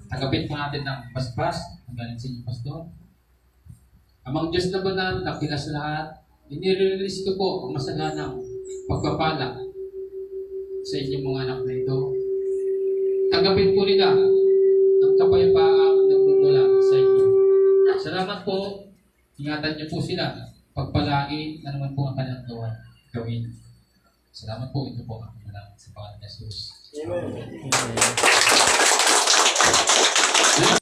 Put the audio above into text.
Tanggapin po natin ng paspas, ang galing sa inyo, Pastor. Amang Diyos na banal, na pinas lahat, inirelease ko po ang masaganang pagpapala sa inyong mga anak na ito. Tanggapin po nila ang kapayapaang nagmumula sa inyo. Salamat po, ingatan niyo po sila, pagpalagi na naman po ang kanilang gawin. Salamat po, ito po ang salamat sa pangalan ni Jesus. Amen.